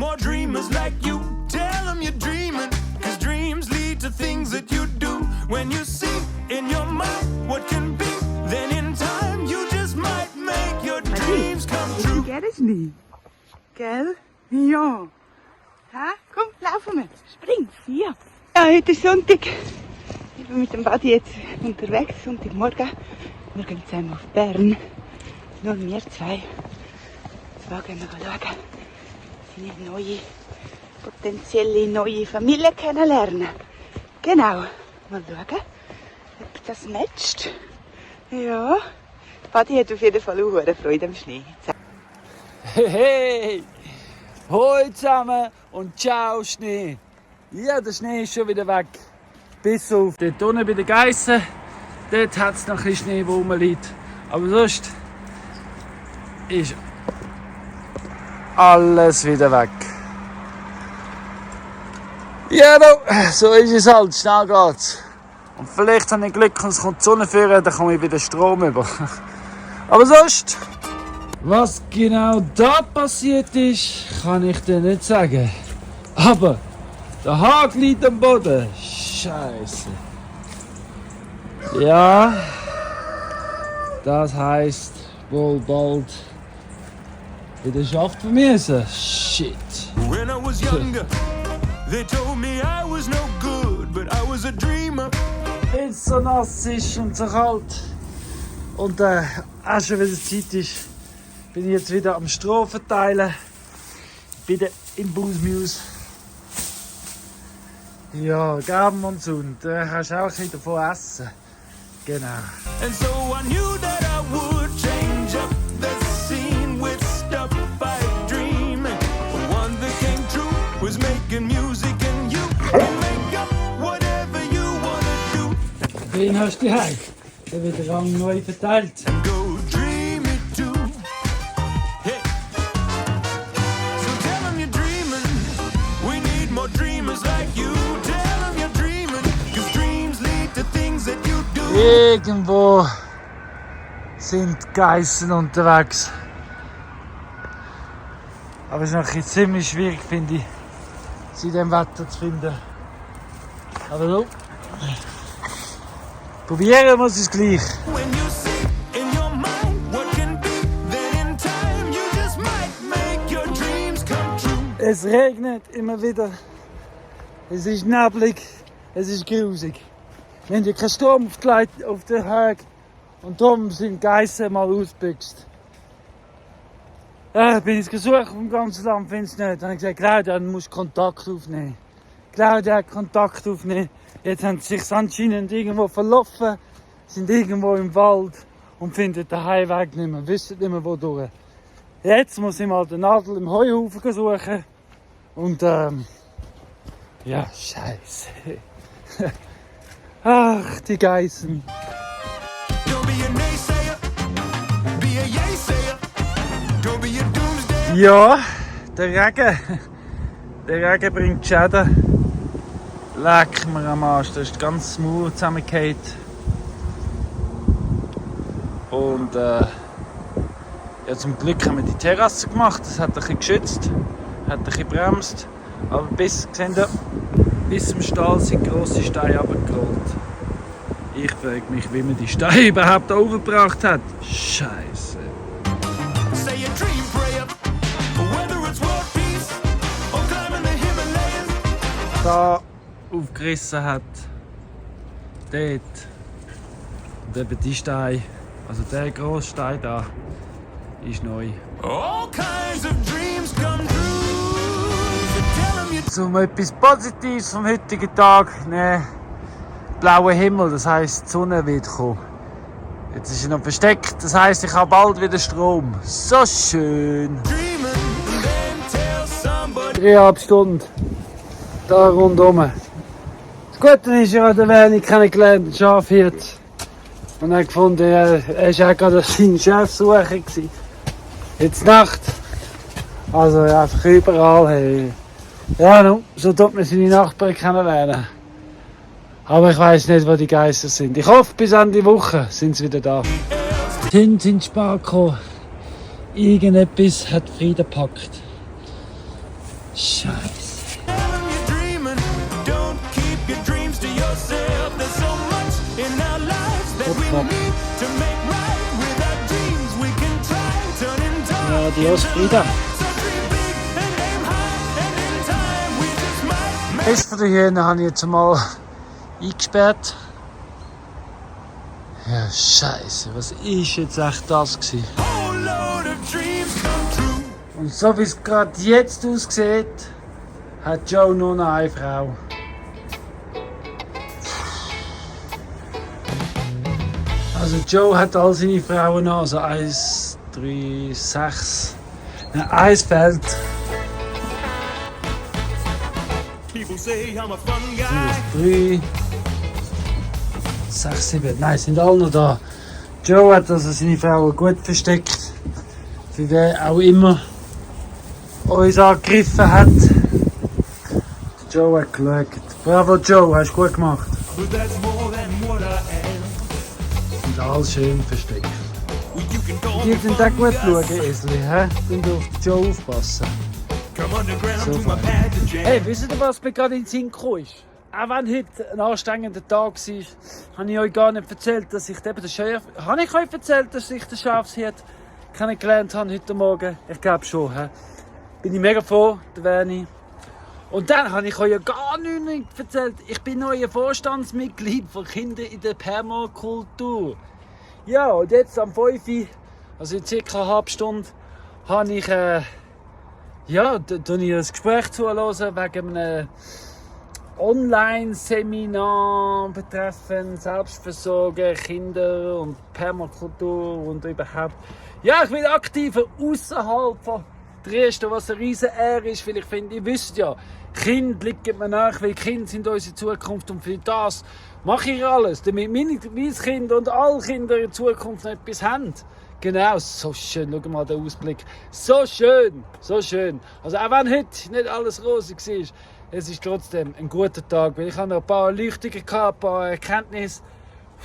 more dreamers like you. Tell them you're dreaming, cause dreams lead to things that you do. When you see in your mind what can be, then in time you just might make your dreams come true. Gell, Schnee? Gell? Ja. Ha? Komm, laufen wir. Spring, hier. Ja, heute ist Sonntag. Ich bin mit dem Buddy jetzt unterwegs, Sonntagmorgen. Wir gehen zusammen auf Bern. Nur wir zwei. Jetzt gehen wir schauen, seine neue, potenzielle neue Familie kennenlernen. Genau. Mal schauen, ob das matcht. Ja. Buddy hat auf jeden Fall auch Freude am Schnee. Hey, hey! Hoi zusammen und ciao Schnee! Ja, der Schnee ist schon wieder weg. Bis auf dort unten bei den Geissen. Dort hat es noch ein bisschen Schnee, wo rumliegt. Aber sonst ist alles wieder weg. Ja, so ist es halt. Schnell geht's. Und vielleicht habe ich Glück und es kommt die Sonne führen, dann komme ich wieder Strom über. Aber sonst, was genau da passiert ist, kann ich dir nicht sagen. Aber der Haken liegt am Boden. Scheiße. Ja, das heisst wohl bald wieder Schaft vermissen. Shit. When I was younger, they told me I was no good, but I was a dreamer. Wenn es so nass ist und so kalt und auch schon wieder Zeit ist, bin ich jetzt wieder am Stroh verteilen. Wieder im Busmuse. Ja, Gabenmonsun, da kannst du auch ein bisschen davon essen. Genau. And so I knew that I would change up the scene with stuff I dreaming. One that came true was making music and you can make up whatever you wanna do. Wen hast du heim? Der wird der Rang neu verteilt. And go dream it too. Hey. So tell them you're dreaming. We need more dreamers like you. Tell them you're dreaming. Cause dreams lead to things that you do. Irgendwo sind Geissen unterwegs. Aber es ist noch ziemlich schwierig, finde ich, sie in diesem Wetter zu finden. Aber so. Probieren muss es gleich. When you see in your mind what can be, then in time you just might make your dreams come true. Es regnet immer wieder. Es ist neblig. Es ist grusig. Wir haben ja keinen Strom auf der Höhe. Und darum sind Geissen mal ausgebüxt. Ja, ich bin jetzt gesucht vom ganzen Land, finde es nicht. Dann habe ich gesagt, Claudia, du musst Kontakt aufnehmen. Claudia hat Kontakt aufnehmen. Jetzt haben sie sich anscheinend irgendwo verlaufen, sind irgendwo im Wald und finden den Heimweg nicht mehr, wissen nicht mehr wodurch. Jetzt muss ich mal den Nadel im Heuhaufen suchen und ja, scheiße. Ach, die Geissen. Don't be a naysayer, be a yaysayer. Don't be a doomsday. Ja, der Regen bringt Schäden. Leck mir am Arsch, das ist ganz smooth zusammengefallen. Und ja, zum Glück haben wir die Terrasse gemacht, das hat ein bisschen geschützt, hat ein bisschen bremst. Aber bis zum Stall sind grosse Steine runtergerollt. Ich frage mich, wie man die Steine überhaupt hochgebracht hat. Scheiße. Say a dream prayer, whether it's world peace or climbing the Himalayas. Da aufgerissen hat, dort. Und eben die Steine, also der grosse Stein da, ist neu. All kinds of dreams come true. So tell 'em you Zum etwas Positives vom heutigen Tag nehmen. Blauer Himmel, das heisst, die Sonne wird kommen. Jetzt ist er noch versteckt, das heisst, ich habe bald wieder Strom. So schön. dreaming, then tell somebody. 3,5 Stunden. Da rundherum. Das Gute ist, ja, der Werni kennengelernt, ein Schafhirt. Und er gefunden, er war auch gerade sein Chefsucher gewesen. Jetzt Nacht. Also ja, einfach überall. Hey. Ja, no, so tut man seine Nachbarn kennenlernen. Aber ich weiss nicht, wo die Geister sind. Ich hoffe, bis Ende Woche sind sie wieder da. Sind sie spät gekommen. Irgendetwas hat Frieden gepackt. Scheiße. When you're dreaming, don't keep your dreams to yourself. There's so much in our lives that we need to make right. With our dreams, we can try turning time. Adios, Frida. So dream big and aim high, and in time we just might make Das von den Hyänen habe ich jetzt mal eingesperrt. Ja, Scheiße, was ist jetzt echt das gewesen? a whole load of dreams come true. Und so wie es gerade jetzt aussieht, hat Joe nur noch eine Frau. Also Joe hat all seine Frauen noch, also 1, 3, 6. Nein, eins fehlt. People say I'm a fun guy. 3, 6, 7. Nein, sind alle noch da. Joe hat also seine Frauen gut versteckt. Für wer auch immer uns angegriffen hat. Joe hat geschaut. Bravo Joe, hast du gut gemacht. But that's more than what I am. Sind alle schön versteckt. Well, you can call Die me sind auch fun gut guy. schauen, Esli. Dann auf Joe aufpassen. Come underground So to my fein. pad to jam. Hey, wisst ihr, was mir gerade in den Sinn gekommen ist? Auch wenn heute ein anstrengender Tag war, habe ich euch gar nicht erzählt, dass ich eben den Schaf... Habe ich euch erzählt, dass ich den Schafshirt kennengelernt habe heute Morgen? Ich glaube schon. He? Bin ich mega froh, der Werni. Und dann habe ich euch ja gar nichts erzählt. Ich bin neuer Vorstandsmitglied von Kindern in der Permakultur. Ja, und jetzt am 5 Uhr, also in circa eine halbe Stunde, habe ich... Ja, da tue ich ein Gespräch zuhören wegen einem Online-Seminar betreffend Selbstversorgung, Kinder und Permakultur und überhaupt. Ja, ich bin aktiver außerhalb von Dresden, was eine riesen Ehre ist, weil ich finde, ihr wisst ja, Kinder liegen mir nach, weil Kinder sind unsere Zukunft und für das mache ich alles, damit mein Kind und alle Kinder in Zukunft noch etwas haben. Genau, so schön, schau mal den Ausblick. So schön, so schön. Also auch wenn heute nicht alles rosig war, es ist trotzdem ein guter Tag, weil ich habe noch ein paar Erleuchtungen gehabt, ein paar Erkenntnisse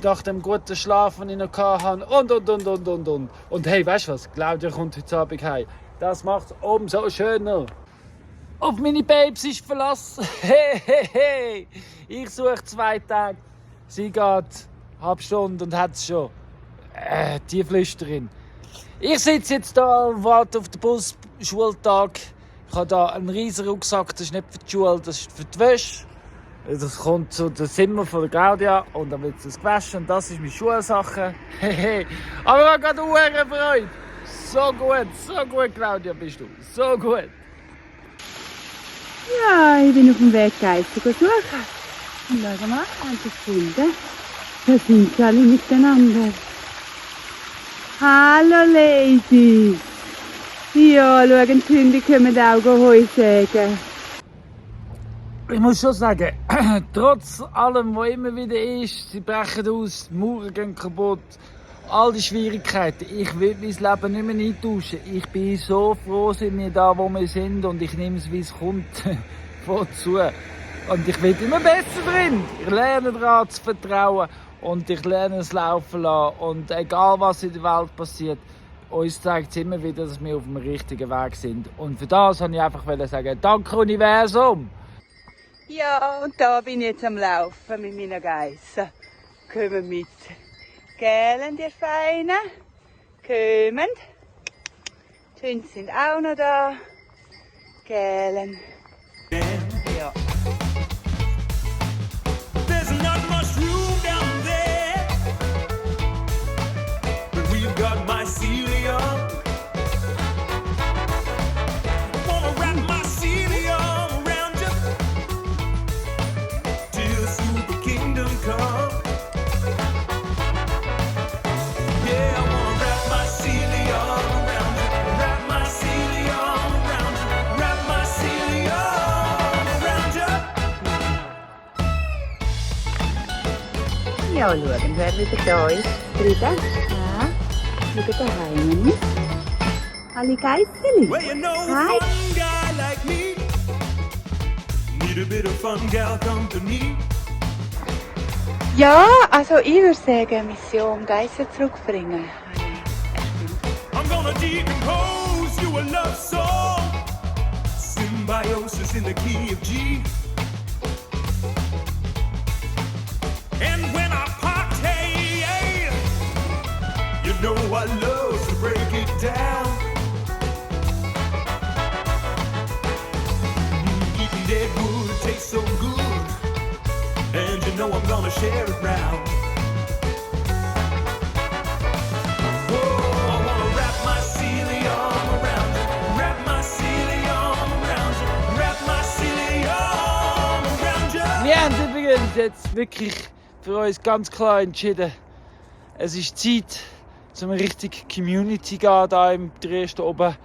nach dem guten Schlaf, den ich noch hatte und. Und hey, weißt du was? Claudia kommt heute Abend heim. Das macht es umso schöner. Auf meine Babes ist verlassen. Hey, hey, hey. Ich suche 2 Tage. Sie geht eine halbe Stunde und hat es schon. Die Flüsterin. Ich sitze jetzt da und warte auf den Bus, Schultag. Ich habe hier einen riesen Rucksack, das ist nicht für die Schule, das ist für die Wäsche. Das kommt zu dem Zimmer von der Claudia und dann wird es gewaschen und das ist meine Schulsache. Aber ich habe gerade eine Freude. So gut, Claudia, bist du. So gut. Ja, ich bin auf dem Weg Geister suchen. Und schau mal, haben sie gefunden? Da sind sie alle miteinander. Hallo Ladies! Ja, schauen, die Hunde kommen auch Heu sagen. Ich muss schon sagen, trotz allem, was immer wieder ist, sie brechen aus, die Mauern gehen kaputt, all die Schwierigkeiten, ich will mein Leben nicht mehr eintauschen. Ich bin so froh, sind wir da, wo wir sind und ich nehme es, wie es kommt, vorzu. Und ich werde immer besser drin. Ich lerne daran zu vertrauen und ich lerne es laufen lassen. Und egal, was in der Welt passiert, uns zeigt es immer wieder, dass wir auf dem richtigen Weg sind. Und für das wollte ich einfach sagen, danke Universum. Ja, und da bin ich jetzt am Laufen mit meinen Geissen. Kommen mit. Gälen, die Feinen. Kommen. Die Hunde sind auch noch da. Gälen. Ja. There's not much room down there, but we've got mycelium. Wanna wrap mycelium around you till super kingdom come. Yeah, I wanna wrap mycelium around you, wrap mycelium around you, wrap mycelium around you. Ja, schauen, wer wieder da ist. Frieda. Ja. Schau daheim. Alle Geisseli. Well, you know, a Hi. fun guy like me need a bit of fun gal company. Ja, also ich würde sagen, Mission Geissen zurückbringen. I'm gonna decompose you a love song, symbiosis notes in the key of G. And when I party, you know I love to break it down. Eating dead wood tastes so good, and you know I'm gonna share it round. Oh, I wanna wrap my Celia arm around you, wrap my Celia arm around you, wrap my Celia arm around you. Wir haben übrigens jetzt wirklich für uns ganz klar entschieden, es ist Zeit, zum richtig Community gehen hier im Dresden oben.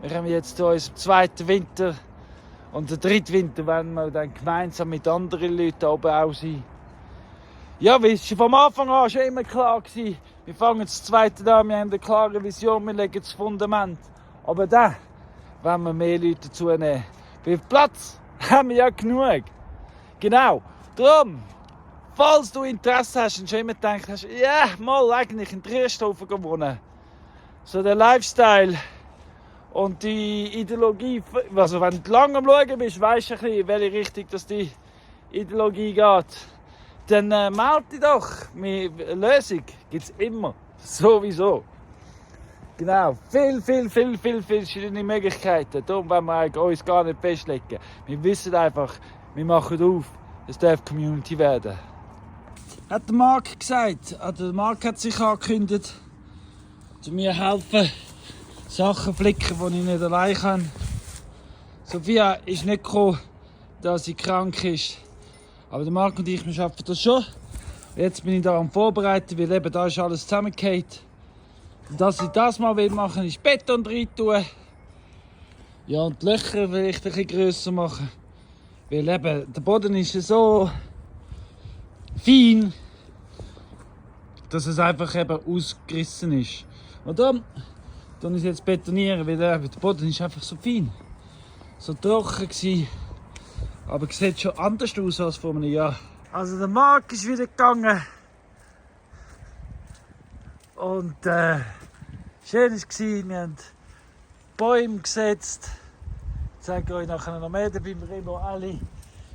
Wir haben jetzt hier unseren zweiten Winter und den dritten Winter werden wir dann gemeinsam mit anderen Leuten oben auch sein. Ja, wie es vom Anfang an schon immer klar war, wir fangen das zweite an, wir haben eine klare Vision, wir legen das Fundament. Aber dann wollen wir mehr Leute dazu nehmen. Weil Platz haben wir ja genug. Genau, darum, falls du Interesse hast und schon immer gedacht hast, ja, mal eigentlich in Dresden wohnen. So der Lifestyle und die Ideologie, also wenn du lange am Schauen bist, weisst du ein bisschen, in welche Richtung dass die Ideologie geht. Dann melde dich doch. Eine Lösung gibt es immer. Sowieso. Genau. Viel verschiedene Möglichkeiten. Darum wollen wir uns gar nicht festlegen. Wir wissen einfach, wir machen auf. Es darf Community werden. Hat der Marc gesagt. Der Marc hat sich angekündigt, zu mir helfen, Sachen flicken, die ich nicht allein kann. Sophia ist nicht gekommen, da sie krank ist. Aber der Marc und ich, wir schaffen das schon. Jetzt bin ich da am Vorbereiten, weil eben da ist alles zusammengefallen. Und dass ich das mal machen will, ist Beton rein tun. Ja, und die Löcher vielleicht ein bisschen grösser machen. Weil eben, der Boden ist so fein, dass es einfach eben ausgerissen ist. Und dann tun ich es jetzt betonieren, weil der Boden ist einfach so fein. So trocken gewesen. Aber es sieht schon anders aus als vor einem Jahr. Also der Marc ist wieder gegangen. Und schön war es. Wir haben Bäume gesetzt. Ich zeige euch nachher noch mehr dabei, Remo alle.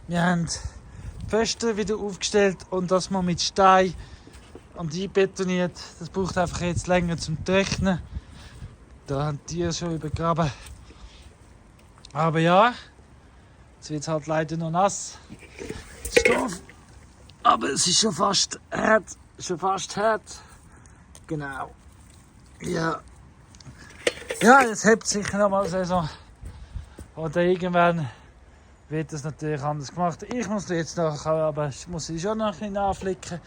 Wir haben die Pfosten wieder aufgestellt und das mal mit Stein und einbetoniert. Das braucht einfach jetzt länger zum Trocknen. Da haben die Tiere schon übergraben. Aber ja, jetzt wird es halt leider noch nass. Stoff. Aber es ist schon fast hart. Genau. Ja. Ja, jetzt hebt sicher noch mal Saison. Oder irgendwann wird das natürlich anders gemacht. Ich muss jetzt noch, aber ich muss sie schon noch ein bisschen nachflicken.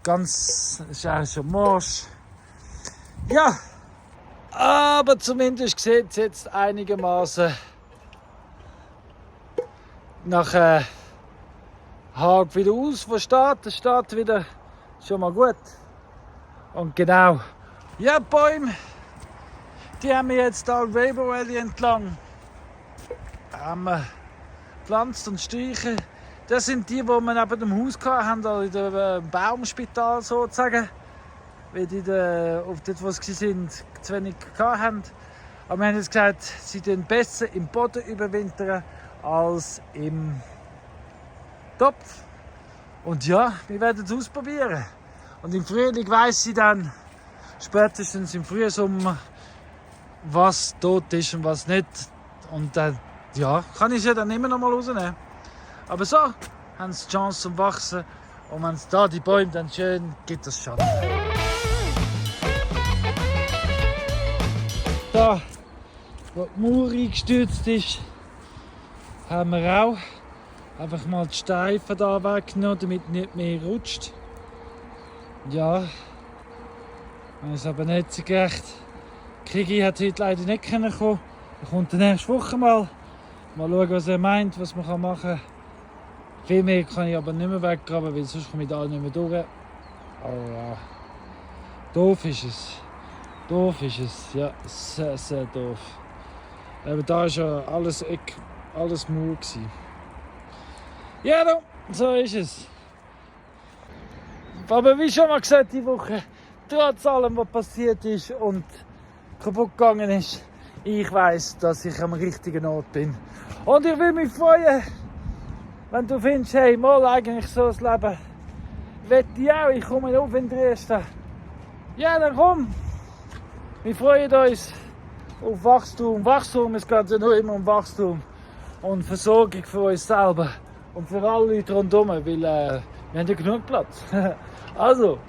Ganz, ist auch schon morsch. Ja. Aber zumindest sieht es jetzt einigermaßen nach Haag wieder aus, wo steht. Das steht wieder schon mal gut. Und genau, ja, die Bäume, die haben wir jetzt da Rainbow Valley entlang gepflanzt und streichen. Das sind die, die wir neben dem Haus hatten, in dem Baumspital sozusagen. Weil die dort, wo sie sind, zu wenig hatten. Aber wir haben jetzt gesagt, sie tun besser im Boden überwintern als im Topf. Und ja, wir werden es ausprobieren. Und im Frühling weiss ich dann, spätestens im Frühsommer, was tot ist und was nicht. Und dann ja, kann ich es ja dann immer noch mal rausnehmen. Aber so haben sie die Chance zum Wachsen. Und wenn es da die Bäume dann schön gibt, das Schatten. Da, wo die Mauer eingestürzt ist, haben wir auch einfach mal die Steifen da weggenommen, damit nicht mehr rutscht. Ja, ist aber nicht so gerecht. Kiki hat heute leider nicht kommen. Er kommt nächste Woche mal. Mal schauen, was er meint, was man machen kann. Viel mehr kann ich aber nicht mehr weggraben, weil sonst komme ich da nicht mehr durch. Oh ja. Doof ist es. Doof ist es. Ja, sehr, sehr doof. Aber da war ja alles Mauer. Ja, so ist es. Aber wie schon mal gesagt, die Woche, trotz allem, was passiert ist und kaputt gegangen ist, ich weiss, dass ich am richtigen Ort bin. Und ich will mich freuen, wenn du findest, hey, mal eigentlich so das Leben will ich auch, ich komme auf in Dresden. Ja, dann komm! Wir freuen uns auf Wachstum. Wachstum, es geht ja nur immer um Wachstum. Und Versorgung für uns selber und für alle Leute rundherum, weil wir haben ja genug Platz. Also,